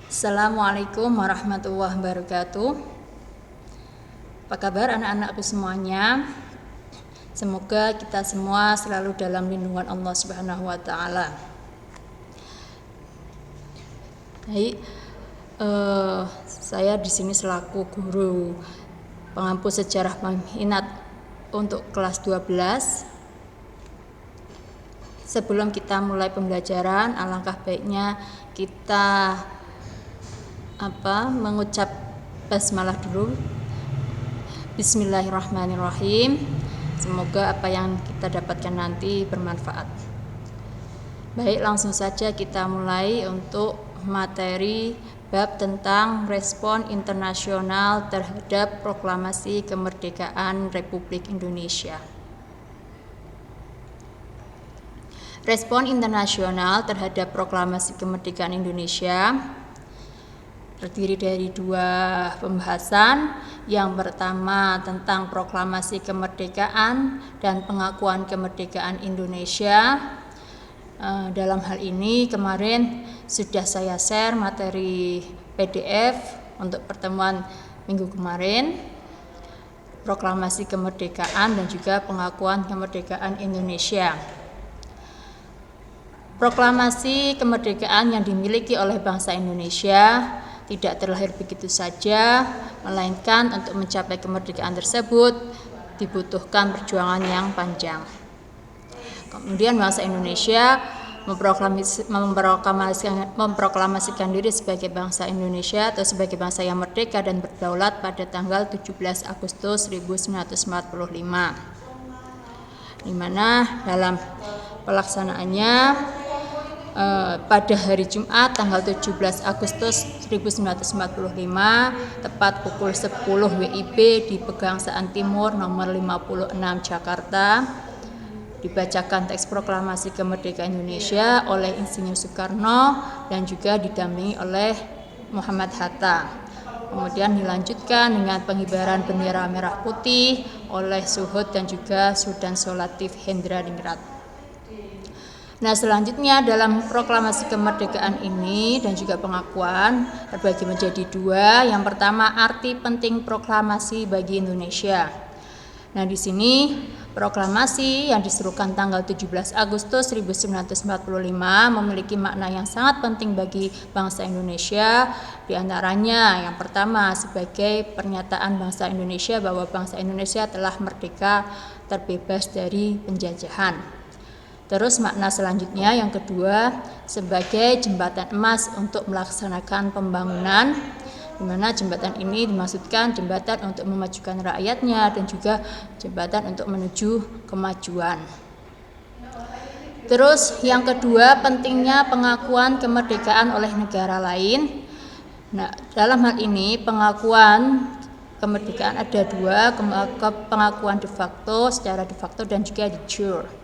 Assalamualaikum warahmatullahi wabarakatuh. Apa kabar anak-anakku semuanya? Semoga kita semua selalu dalam lindungan Allah Subhanahu wa taala. Baik, saya di sini selaku guru pengampu sejarah minat untuk kelas 12. Sebelum kita mulai pembelajaran, alangkah baiknya kita mengucap basmalah dulu. Bismillahirrahmanirrahim. Semoga apa yang kita dapatkan nanti bermanfaat. Baik, langsung saja kita mulai untuk materi bab tentang respon internasional terhadap proklamasi kemerdekaan Republik Indonesia. Respon internasional terhadap proklamasi kemerdekaan Indonesia terdiri dari dua pembahasan. Yang pertama tentang proklamasi kemerdekaan dan pengakuan kemerdekaan Indonesia. Dalam hal ini kemarin sudah saya share materi PDF untuk pertemuan minggu kemarin, proklamasi kemerdekaan dan juga pengakuan kemerdekaan Indonesia. Proklamasi kemerdekaan yang dimiliki oleh bangsa Indonesia tidak terlahir begitu saja, melainkan untuk mencapai kemerdekaan tersebut dibutuhkan perjuangan yang panjang. Kemudian bangsa Indonesia memproklamasikan diri sebagai bangsa Indonesia atau sebagai bangsa yang merdeka dan berdaulat pada tanggal 17 Agustus 1945. Di mana dalam pelaksanaannya pada hari Jumat tanggal 17 Agustus 1945 tepat pukul 10 WIB di Pegangsaan Timur nomor 56 Jakarta dibacakan teks proklamasi kemerdekaan Indonesia oleh Insinyur Soekarno dan juga didampingi oleh Muhammad Hatta. Kemudian dilanjutkan dengan pengibaran bendera merah putih oleh Suhud dan juga Sultan Solatif Hendradingrat. Nah, selanjutnya dalam proklamasi kemerdekaan ini dan juga pengakuan terbagi menjadi dua. Yang pertama, arti penting proklamasi bagi Indonesia. Nah, di sini proklamasi yang diserukan tanggal 17 Agustus 1945 memiliki makna yang sangat penting bagi bangsa Indonesia. Di antaranya yang pertama sebagai pernyataan bangsa Indonesia bahwa bangsa Indonesia telah merdeka terbebas dari penjajahan. Terus makna selanjutnya yang kedua sebagai jembatan emas untuk melaksanakan pembangunan, di mana jembatan ini dimaksudkan jembatan untuk memajukan rakyatnya dan juga jembatan untuk menuju kemajuan. Terus yang kedua pentingnya pengakuan kemerdekaan oleh negara lain. Nah, dalam hal ini pengakuan kemerdekaan ada dua, pengakuan de facto, secara de facto dan juga de jure.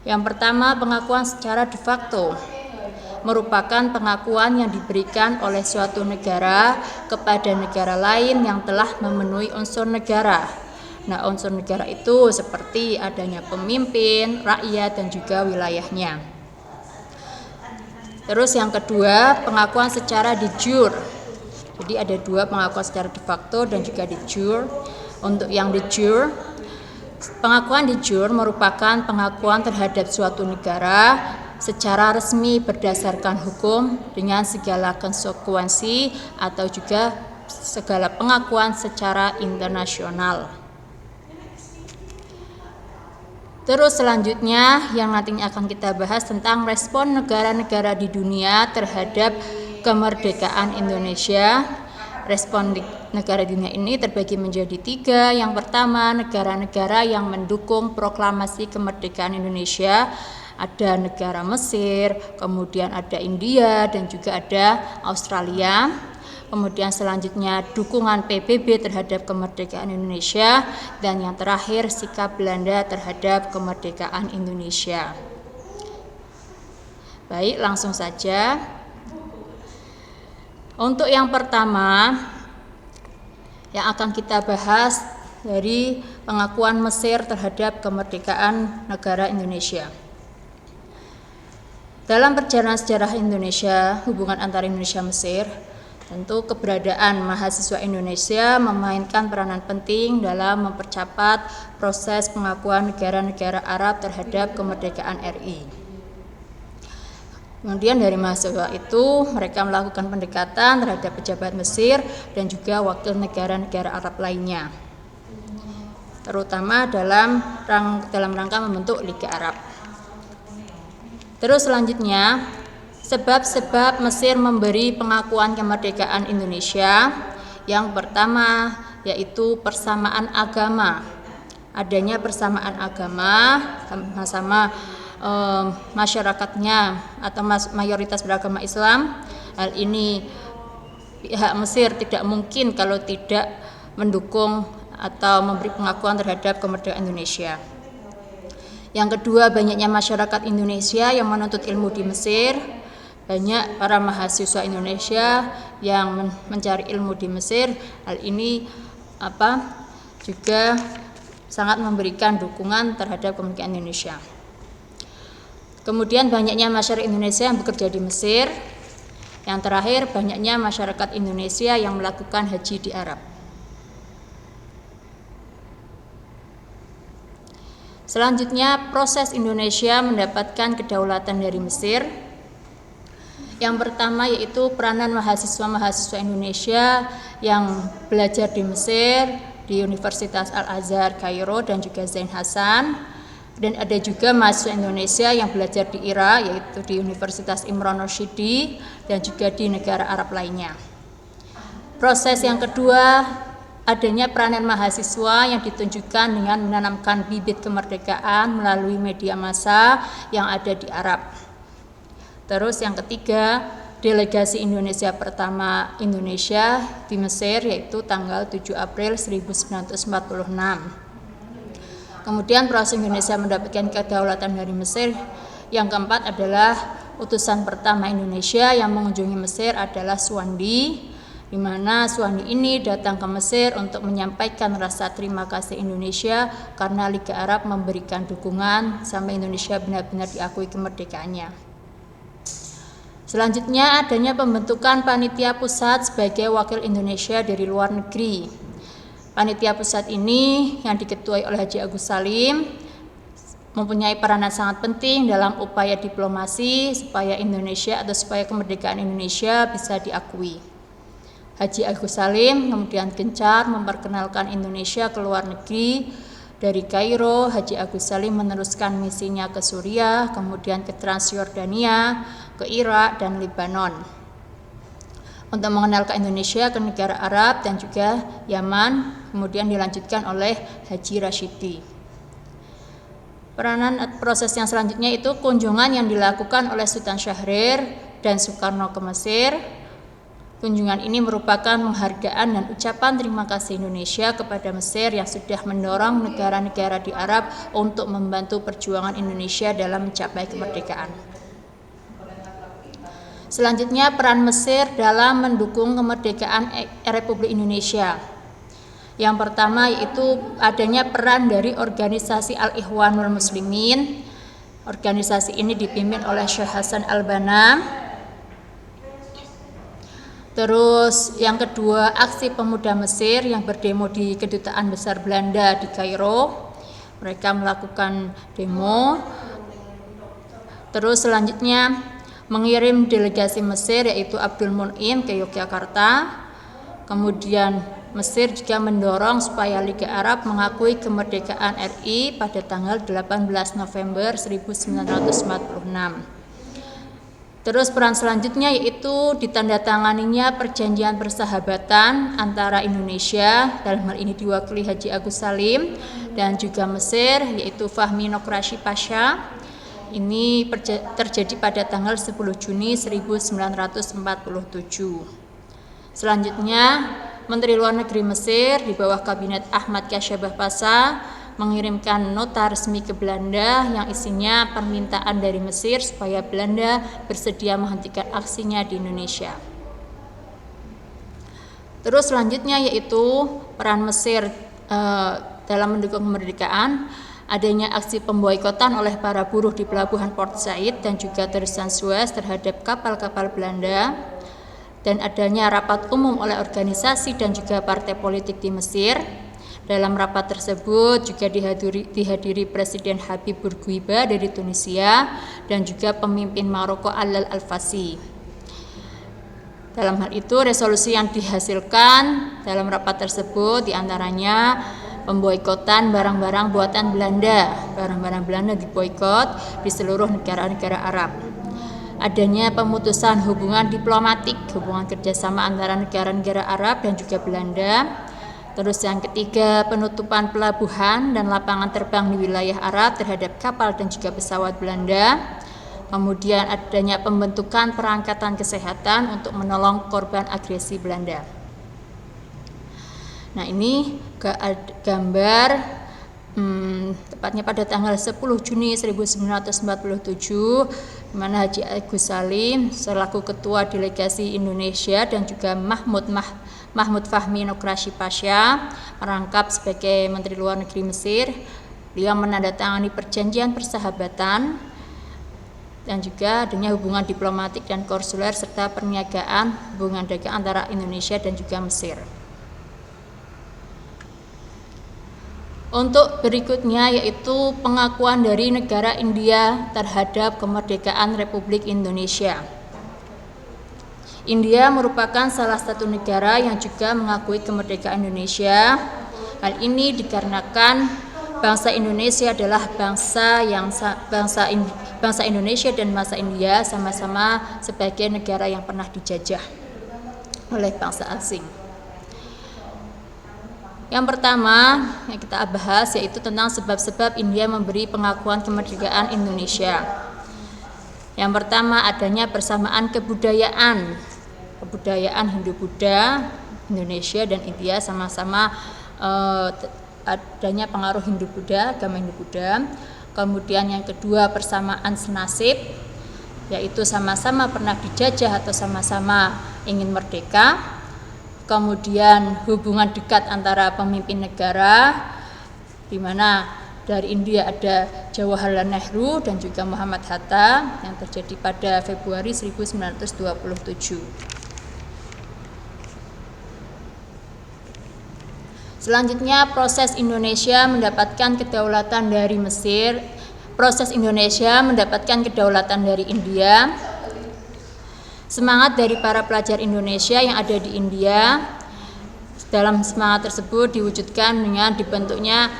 Yang pertama, pengakuan secara de facto merupakan pengakuan yang diberikan oleh suatu negara kepada negara lain yang telah memenuhi unsur negara. Nah, unsur negara itu seperti adanya pemimpin, rakyat, dan juga wilayahnya. Terus yang kedua, pengakuan secara de jure. Jadi ada dua pengakuan secara de facto dan juga de jure. Untuk yang de jure, pengakuan de jure merupakan pengakuan terhadap suatu negara secara resmi berdasarkan hukum dengan segala konsekuensi atau juga segala pengakuan secara internasional. Terus selanjutnya yang nantinya akan kita bahas tentang respon negara-negara di dunia terhadap kemerdekaan Indonesia. Respon di negara dunia ini terbagi menjadi tiga. Yang pertama, negara-negara yang mendukung proklamasi kemerdekaan Indonesia. Ada negara Mesir, kemudian ada India, dan juga ada Australia. Kemudian selanjutnya dukungan PBB terhadap kemerdekaan Indonesia. Dan yang terakhir sikap Belanda terhadap kemerdekaan Indonesia. Baik, langsung saja. Untuk yang pertama yang akan kita bahas dari pengakuan Mesir terhadap kemerdekaan negara Indonesia. Dalam perjalanan sejarah Indonesia, hubungan antara Indonesia dan Mesir, tentu keberadaan mahasiswa Indonesia memainkan peranan penting dalam mempercepat proses pengakuan negara-negara Arab terhadap kemerdekaan RI. Kemudian dari mahasiswa itu mereka melakukan pendekatan terhadap pejabat Mesir dan juga wakil negara-negara Arab lainnya, terutama dalam rangka membentuk Liga Arab. Terus selanjutnya, sebab-sebab Mesir memberi pengakuan kemerdekaan Indonesia. Yang pertama yaitu persamaan agama. Adanya persamaan agama, sama-sama masyarakatnya atau mayoritas beragama Islam. Hal ini pihak Mesir tidak mungkin kalau tidak mendukung atau memberi pengakuan terhadap kemerdekaan Indonesia. Yang kedua, banyaknya masyarakat Indonesia yang menuntut ilmu di Mesir. Banyak para mahasiswa Indonesia yang mencari ilmu di Mesir. Hal ini juga sangat memberikan dukungan terhadap kemerdekaan Indonesia. Kemudian banyaknya masyarakat Indonesia yang bekerja di Mesir. Yang terakhir, banyaknya masyarakat Indonesia yang melakukan haji di Arab. Selanjutnya, proses Indonesia mendapatkan kedaulatan dari Mesir. Yang pertama yaitu peranan mahasiswa-mahasiswa Indonesia yang belajar di Mesir, di Universitas Al-Azhar Kairo dan juga Zain Hasan. Dan ada juga mahasiswa Indonesia yang belajar di Irak, yaitu di Universitas Imran Rashidi dan juga di negara Arab lainnya. Proses yang kedua, adanya peranan mahasiswa yang ditunjukkan dengan menanamkan bibit kemerdekaan melalui media massa yang ada di Arab. Terus yang ketiga, delegasi Indonesia pertama Indonesia di Mesir yaitu tanggal 7 April 1946. Kemudian proses Indonesia mendapatkan kedaulatan dari Mesir. Yang keempat adalah utusan pertama Indonesia yang mengunjungi Mesir adalah Suwandi, di mana Suwandi ini datang ke Mesir untuk menyampaikan rasa terima kasih Indonesia karena Liga Arab memberikan dukungan sampai Indonesia benar-benar diakui kemerdekaannya. Selanjutnya adanya pembentukan panitia pusat sebagai wakil Indonesia dari luar negeri. Panitia pusat ini yang diketuai oleh Haji Agus Salim mempunyai peranan sangat penting dalam upaya diplomasi supaya Indonesia atau supaya kemerdekaan Indonesia bisa diakui. Haji Agus Salim kemudian gencar memperkenalkan Indonesia ke luar negeri. Dari Kairo, Haji Agus Salim meneruskan misinya ke Suriah, kemudian ke Transjordania, ke Irak dan Lebanon, untuk mengenalkan Indonesia ke negara Arab dan juga Yaman, kemudian dilanjutkan oleh Haji Rashidi. Peranan proses yang selanjutnya itu kunjungan yang dilakukan oleh Sultan Syahrir dan Soekarno ke Mesir. Kunjungan ini merupakan penghargaan dan ucapan terima kasih Indonesia kepada Mesir yang sudah mendorong negara-negara di Arab untuk membantu perjuangan Indonesia dalam mencapai kemerdekaan. Selanjutnya, peran Mesir dalam mendukung kemerdekaan Republik Indonesia. Yang pertama yaitu adanya peran dari organisasi Al-Ikhwanul Muslimin. Organisasi ini dipimpin oleh Syekh Hasan Al-Banna. Terus yang kedua, aksi pemuda Mesir yang berdemo di Kedutaan Besar Belanda di Kairo. Mereka melakukan demo. Terus selanjutnya mengirim delegasi Mesir yaitu Abdul Mun'im ke Yogyakarta. Kemudian Mesir juga mendorong supaya Liga Arab mengakui kemerdekaan RI pada tanggal 18 November 1946. Terus peran selanjutnya yaitu ditandatanganinya perjanjian persahabatan antara Indonesia, dalam hal ini diwakili Haji Agus Salim, dan juga Mesir yaitu Fahmi Nokrashi Pasha. Ini terjadi pada tanggal 10 Juni 1947. Selanjutnya, Menteri Luar Negeri Mesir di bawah Kabinet Ahmad Kasyabah Pasha mengirimkan nota resmi ke Belanda yang isinya permintaan dari Mesir supaya Belanda bersedia menghentikan aksinya di Indonesia. Terus selanjutnya yaitu peran Mesir dalam mendukung kemerdekaan. adanya aksi pemboikotan oleh para buruh di pelabuhan Port Said dan juga terusan Suez terhadap kapal-kapal Belanda, dan adanya rapat umum oleh organisasi dan juga partai politik di Mesir. Dalam rapat tersebut juga dihadiri Presiden Habib Bourguiba dari Tunisia dan juga pemimpin Maroko Allal Al-Fassi. Dalam hal itu, resolusi yang dihasilkan dalam rapat tersebut diantaranya pemboikotan barang-barang buatan Belanda. Barang-barang Belanda diboikot di seluruh negara-negara Arab. Adanya pemutusan hubungan diplomatik, hubungan kerjasama antara negara-negara Arab dan juga Belanda. Terus yang ketiga, penutupan pelabuhan dan lapangan terbang di wilayah Arab terhadap kapal dan juga pesawat Belanda. Kemudian adanya pembentukan perangkatan kesehatan untuk menolong korban agresi Belanda. Nah, ini gambar tepatnya pada tanggal 10 Juni 1947, di mana Haji Agus Salim selaku Ketua Delegasi Indonesia dan juga Mahmud Fahmi Nokrashi Pasha merangkap sebagai Menteri Luar Negeri Mesir. Beliau menandatangani perjanjian persahabatan dan juga adanya hubungan diplomatik dan konsuler serta perniagaan hubungan dagang antara Indonesia dan juga Mesir. Untuk berikutnya yaitu pengakuan dari negara India terhadap kemerdekaan Republik Indonesia. India merupakan salah satu negara yang juga mengakui kemerdekaan Indonesia. Hal ini dikarenakan bangsa Indonesia adalah bangsa Indonesia dan bangsa India sama-sama sebagai negara yang pernah dijajah oleh bangsa asing. Yang pertama yang kita bahas yaitu tentang sebab-sebab India memberi pengakuan kemerdekaan Indonesia. Yang pertama adanya persamaan kebudayaan Hindu-Buddha, Indonesia dan India sama-sama adanya pengaruh Hindu-Buddha, agama Hindu-Buddha. Kemudian yang kedua persamaan senasib, yaitu sama-sama pernah dijajah atau sama-sama ingin merdeka. Kemudian hubungan dekat antara pemimpin negara, di mana dari India ada Jawaharlal Nehru dan juga Muhammad Hatta yang terjadi pada Februari 1927. Selanjutnya proses Indonesia mendapatkan kedaulatan dari Mesir, proses Indonesia mendapatkan kedaulatan dari India. Semangat dari para pelajar Indonesia yang ada di India, dalam semangat tersebut diwujudkan dengan dibentuknya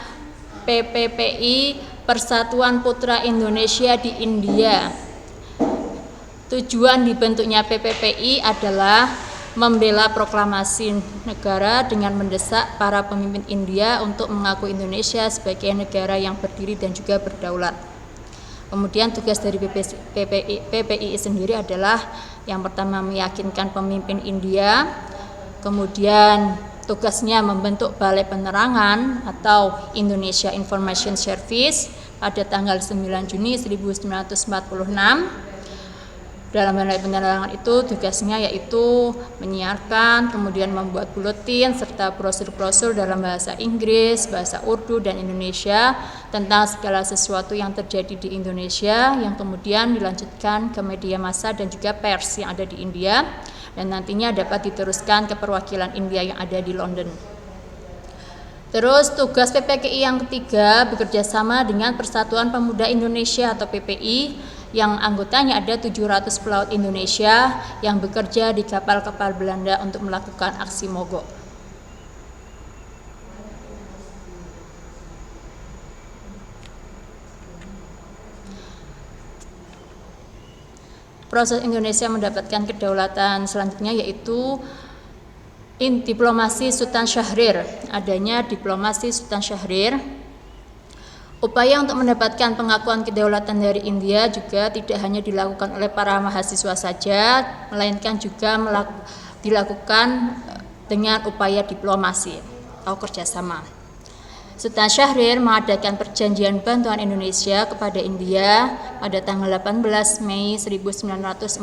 PPPI, Persatuan Putra Indonesia di India. Tujuan dibentuknya PPPI adalah membela proklamasi negara dengan mendesak para pemimpin India untuk mengakui Indonesia sebagai negara yang berdiri dan juga berdaulat. Kemudian tugas dari PPI sendiri adalah yang pertama meyakinkan pemimpin India, kemudian tugasnya membentuk Balai Penerangan atau Indonesia Information Service pada tanggal 9 Juni 1946. Dalam Balai Penerangan itu tugasnya yaitu menyiarkan, kemudian membuat buletin serta brosur-brosur dalam bahasa Inggris, bahasa Urdu dan Indonesia tentang segala sesuatu yang terjadi di Indonesia yang kemudian dilanjutkan ke media massa dan juga pers yang ada di India dan nantinya dapat diteruskan ke perwakilan India yang ada di London. Terus tugas PPKI yang ketiga bekerja sama dengan Persatuan Pemuda Indonesia atau PPI yang anggotanya ada 700 pelaut Indonesia yang bekerja di kapal-kapal Belanda untuk melakukan aksi mogok. Proses Indonesia mendapatkan kedaulatan selanjutnya yaitu diplomasi Sultan Syahrir. Adanya diplomasi Sultan Syahrir. Upaya untuk mendapatkan pengakuan kedaulatan dari India juga tidak hanya dilakukan oleh para mahasiswa saja, melainkan juga dilakukan dengan upaya diplomasi atau kerjasama. Sultan Syahrir mengadakan perjanjian bantuan Indonesia kepada India pada tanggal 18 Mei 1946.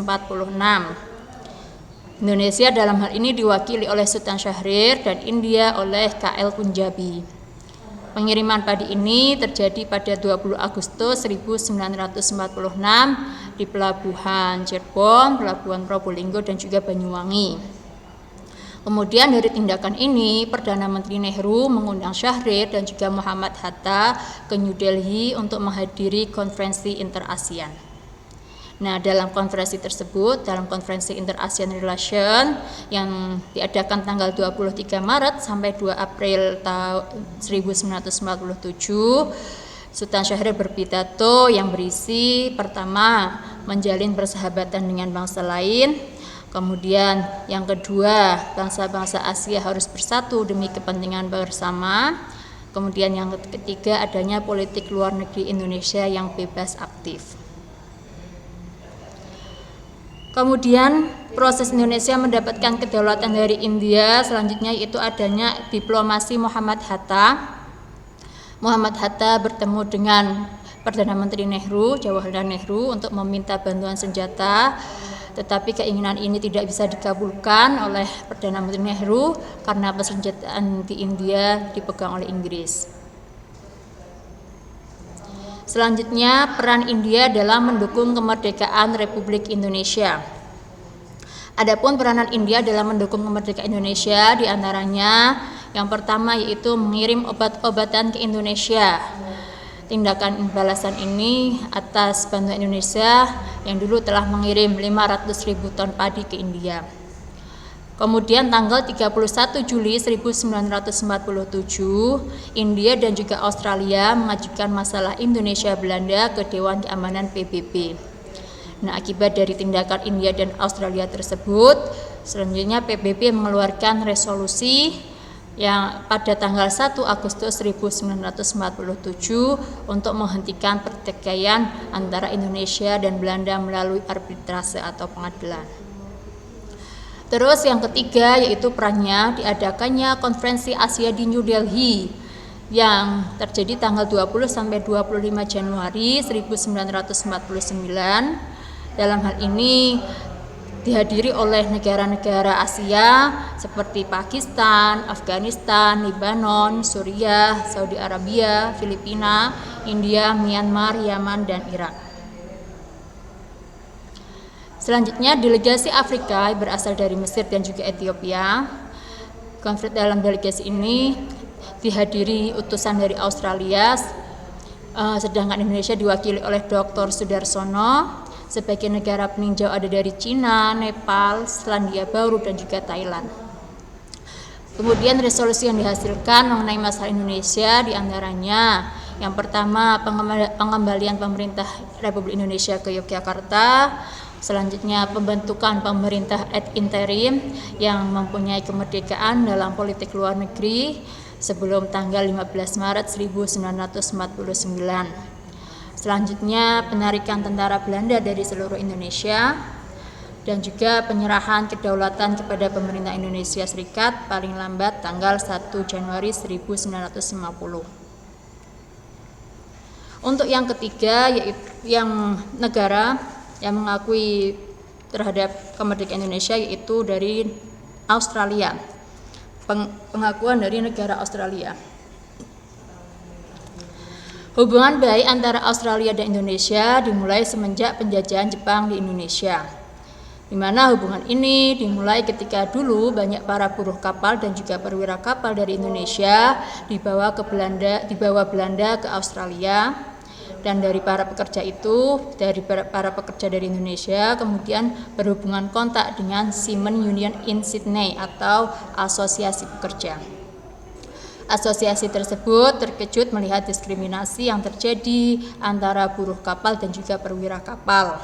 Indonesia dalam hal ini diwakili oleh Sultan Syahrir dan India oleh KL Punjabi. Pengiriman padi ini terjadi pada 20 Agustus 1946 di pelabuhan Cirebon, pelabuhan Probolinggo, dan juga Banyuwangi. Kemudian dari tindakan ini, Perdana Menteri Nehru mengundang Syahrir dan juga Muhammad Hatta ke New Delhi untuk menghadiri konferensi Inter-ASEAN. Nah, dalam konferensi tersebut, dalam konferensi Inter-ASEAN Relation yang diadakan tanggal 23 Maret sampai 2 April tahun 1947, Sultan Syahrir berpidato yang berisi pertama, menjalin persahabatan dengan bangsa lain. Kemudian yang kedua, bangsa-bangsa Asia harus bersatu demi kepentingan bersama. Kemudian yang ketiga, adanya politik luar negeri Indonesia yang bebas aktif. Kemudian proses Indonesia mendapatkan kedaulatan dari India selanjutnya yaitu adanya diplomasi Muhammad Hatta. Muhammad Hatta bertemu dengan Perdana Menteri Nehru, Jawaharlal Nehru, untuk meminta bantuan senjata, tetapi keinginan ini tidak bisa dikabulkan oleh Perdana Menteri Nehru karena persenjataan di India dipegang oleh Inggris. Selanjutnya, peran India dalam mendukung kemerdekaan Republik Indonesia. Adapun peranan India dalam mendukung kemerdekaan Indonesia diantaranya yang pertama yaitu mengirim obat-obatan ke Indonesia. Tindakan balasan ini atas bantuan Indonesia yang dulu telah mengirim 500.000 ton padi ke India. Kemudian tanggal 31 Juli 1947, India dan juga Australia mengajukan masalah Indonesia-Belanda ke Dewan Keamanan PBB. Nah, akibat dari tindakan India dan Australia tersebut, selanjutnya PBB mengeluarkan resolusi yang pada tanggal 1 Agustus 1947 untuk menghentikan pertikaian antara Indonesia dan Belanda melalui arbitrase atau pengadilan. Terus yang ketiga yaitu perannya diadakannya konferensi Asia di New Delhi yang terjadi tanggal 20 sampai 25 Januari 1949. Dalam hal ini dihadiri oleh negara-negara Asia seperti Pakistan, Afghanistan, Lebanon, Suriah, Saudi Arabia, Filipina, India, Myanmar, Yaman, dan Irak. Selanjutnya, delegasi Afrika berasal dari Mesir dan juga Ethiopia. Dalam delegasi ini dihadiri utusan dari Australia, sedangkan Indonesia diwakili oleh Dr. Sudarsono. Sebagai negara peninjau ada dari Cina, Nepal, Selandia Baru, dan juga Thailand. Kemudian resolusi yang dihasilkan mengenai masalah Indonesia diantaranya yang pertama pengembalian pemerintah Republik Indonesia ke Yogyakarta. Selanjutnya pembentukan pemerintah ad interim yang mempunyai kemerdekaan dalam politik luar negeri sebelum tanggal 15 Maret 1949. Selanjutnya penarikan tentara Belanda dari seluruh Indonesia dan juga penyerahan kedaulatan kepada pemerintah Indonesia Serikat paling lambat tanggal 1 Januari 1950. Untuk yang ketiga yaitu yang negara yang mengakui terhadap kemerdekaan Indonesia yaitu dari Australia, pengakuan dari negara Australia. Hubungan baik antara Australia dan Indonesia dimulai semenjak penjajahan Jepang di Indonesia, di mana hubungan ini dimulai ketika dulu banyak para buruh kapal dan juga perwira kapal dari Indonesia dibawa Belanda ke Australia. Dan dari para pekerja itu, dari para pekerja dari Indonesia kemudian berhubungan kontak dengan Seamen Union in Sydney atau asosiasi pekerja. Asosiasi tersebut terkejut melihat diskriminasi yang terjadi antara buruh kapal dan juga perwira kapal,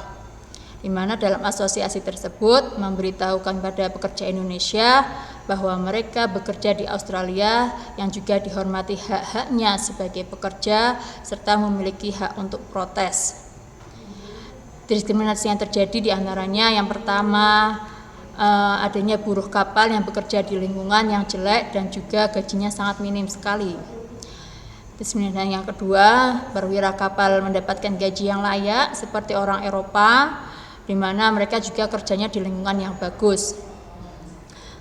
di mana dalam asosiasi tersebut memberitahukan pada pekerja Indonesia bahwa mereka bekerja di Australia yang juga dihormati hak-haknya sebagai pekerja serta memiliki hak untuk protes. Diskriminasi yang terjadi diantaranya yang pertama adanya buruh kapal yang bekerja di lingkungan yang jelek dan juga gajinya sangat minim sekali. Diskriminasi yang kedua, perwira kapal mendapatkan gaji yang layak seperti orang Eropa, di mana mereka juga kerjanya di lingkungan yang bagus.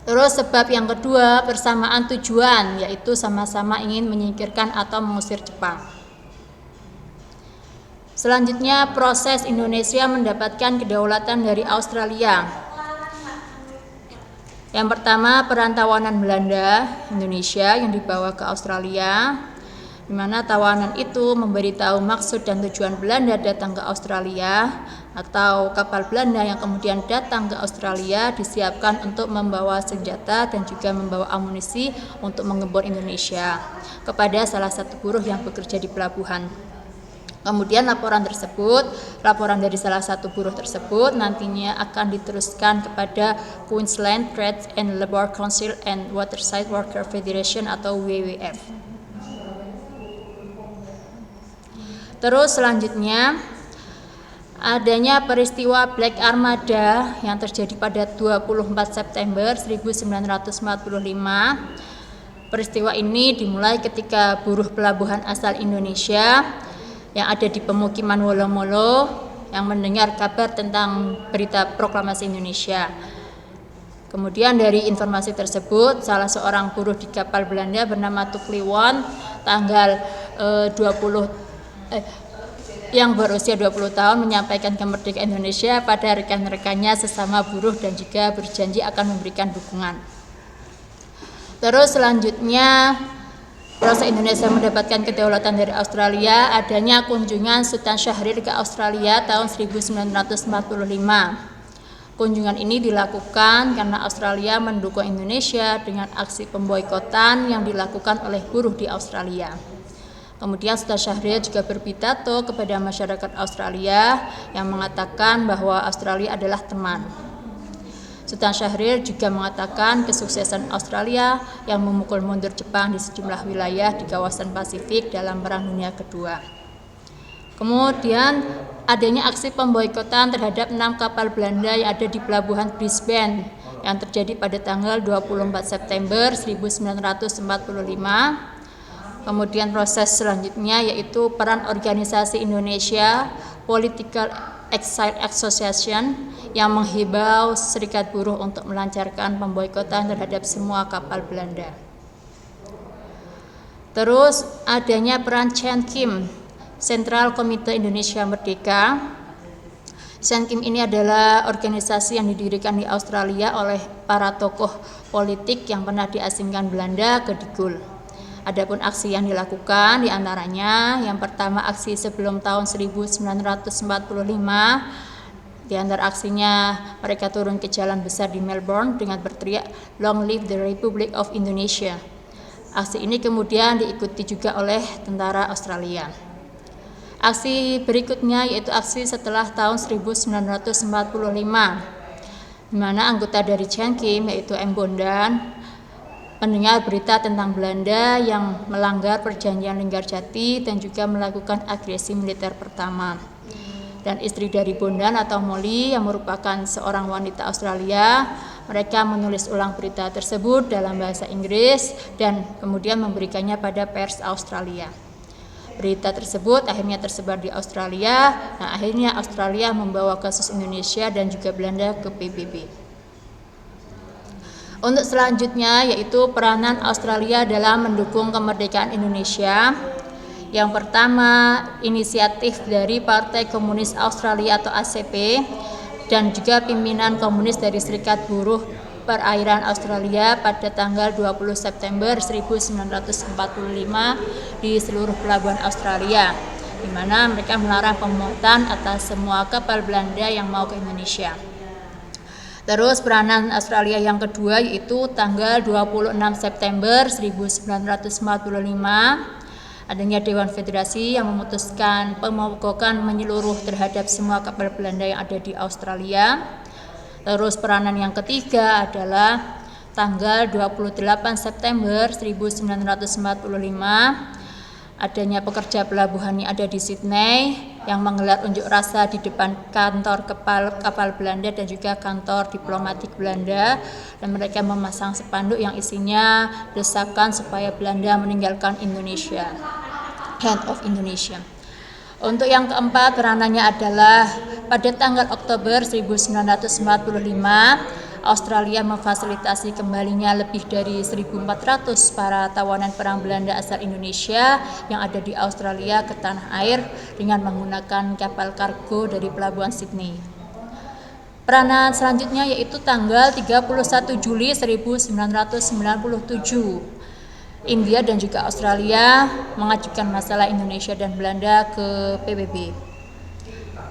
Terus sebab yang kedua, persamaan tujuan, yaitu sama-sama ingin menyingkirkan atau mengusir Jepang. Selanjutnya, proses Indonesia mendapatkan kedaulatan dari Australia. Yang pertama, perantauan Belanda Indonesia yang dibawa ke Australia, di mana tawanan itu memberitahu maksud dan tujuan Belanda datang ke Australia, atau kapal Belanda yang kemudian datang ke Australia disiapkan untuk membawa senjata dan juga membawa amunisi untuk menggempur Indonesia kepada salah satu buruh yang bekerja di pelabuhan. Kemudian laporan dari salah satu buruh tersebut nantinya akan diteruskan kepada Queensland Trade and Labour Council and Waterside Worker Federation atau WWF. Terus selanjutnya, adanya peristiwa Black Armada yang terjadi pada 24 September 1945. Peristiwa ini dimulai ketika buruh pelabuhan asal Indonesia yang ada di pemukiman Wolomolo yang mendengar kabar tentang berita proklamasi Indonesia. Kemudian dari informasi tersebut, salah seorang buruh di kapal Belanda bernama Tukliwon tanggal yang berusia 20 tahun menyampaikan kemerdekaan Indonesia pada rekan-rekannya sesama buruh dan juga berjanji akan memberikan dukungan. Terus selanjutnya, proses Indonesia mendapatkan kedaulatan dari Australia, adanya kunjungan Sultan Syahrir ke Australia tahun 1945. Kunjungan ini dilakukan karena Australia mendukung Indonesia dengan aksi pemboikotan yang dilakukan oleh buruh di Australia. Kemudian Sultan Syahrir juga berpidato kepada masyarakat Australia yang mengatakan bahwa Australia adalah teman. Sultan Syahrir juga mengatakan kesuksesan Australia yang memukul mundur Jepang di sejumlah wilayah di kawasan Pasifik dalam Perang Dunia Kedua. Kemudian adanya aksi pemboikotan terhadap 6 kapal Belanda yang ada di pelabuhan Brisbane yang terjadi pada tanggal 24 September 1945. Kemudian proses selanjutnya yaitu peran organisasi Indonesia Political Exile Association yang menghimbau serikat buruh untuk melancarkan pemboikotan terhadap semua kapal Belanda. Terus adanya peran Chan Kim, Sentral Komite Indonesia Merdeka. Chan Kim ini adalah organisasi yang didirikan di Australia oleh para tokoh politik yang pernah diasingkan Belanda ke Digul. Adapun aksi yang dilakukan diantaranya, yang pertama aksi sebelum tahun 1945, di antara aksinya mereka turun ke jalan besar di Melbourne dengan berteriak "Long live the Republic of Indonesia". Aksi ini kemudian diikuti juga oleh tentara Australia. Aksi berikutnya yaitu aksi setelah tahun 1945, di mana anggota dari Chan Kim yaitu M. Bondan mendengar berita tentang Belanda yang melanggar perjanjian Linggarjati dan juga melakukan agresi militer pertama. Dan istri dari Bondan atau Molly yang merupakan seorang wanita Australia, mereka menulis ulang berita tersebut dalam bahasa Inggris dan kemudian memberikannya pada pers Australia. Berita tersebut akhirnya tersebar di Australia. Nah, akhirnya Australia membawa kasus Indonesia dan juga Belanda ke PBB. Untuk selanjutnya yaitu peranan Australia dalam mendukung kemerdekaan Indonesia. Yang pertama, inisiatif dari Partai Komunis Australia atau ACP dan juga pimpinan komunis dari Serikat Buruh Perairan Australia pada tanggal 20 September 1945 di seluruh pelabuhan Australia, di mana mereka melarang pemuatan atas semua kapal Belanda yang mau ke Indonesia. Terus peranan Australia yang kedua yaitu tanggal 26 September 1945, adanya Dewan Federasi yang memutuskan pemogokan menyeluruh terhadap semua kapal Belanda yang ada di Australia. Terus peranan yang ketiga adalah tanggal 28 September 1945, adanya pekerja pelabuhan yang ada di Sydney yang menggelar unjuk rasa di depan kantor kapal Belanda dan juga kantor diplomatik Belanda, dan mereka memasang spanduk yang isinya desakan supaya Belanda meninggalkan Indonesia, Hand of Indonesia. Untuk yang keempat, peranannya adalah pada tanggal Oktober 1945 Australia memfasilitasi kembalinya lebih dari 1.400 para tawanan perang Belanda asal Indonesia yang ada di Australia ke tanah air dengan menggunakan kapal kargo dari Pelabuhan Sydney. Peranan selanjutnya yaitu tanggal 31 Juli 1997. India dan juga Australia mengajukan masalah Indonesia dan Belanda ke PBB.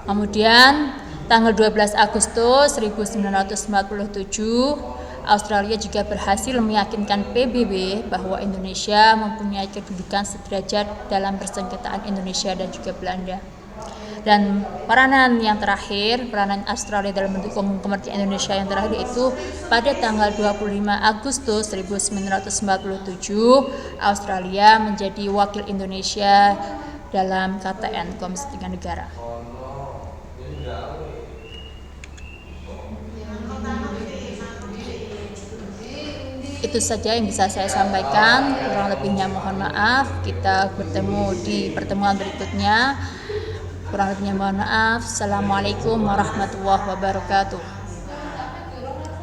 Kemudian tanggal 12 Agustus 1947, Australia juga berhasil meyakinkan PBB bahwa Indonesia mempunyai kedudukan sederajat dalam persengketaan Indonesia dan juga Belanda. Dan peranan yang terakhir, peranan Australia dalam mendukung kemerdekaan Indonesia yang terakhir itu pada tanggal 25 Agustus 1947, Australia menjadi wakil Indonesia dalam KTN, Komisi 3 Negara. Itu saja yang bisa saya sampaikan, kurang lebihnya mohon maaf. Kita bertemu di pertemuan berikutnya. Kurang lebihnya mohon maaf. Assalamualaikum warahmatullahi wabarakatuh.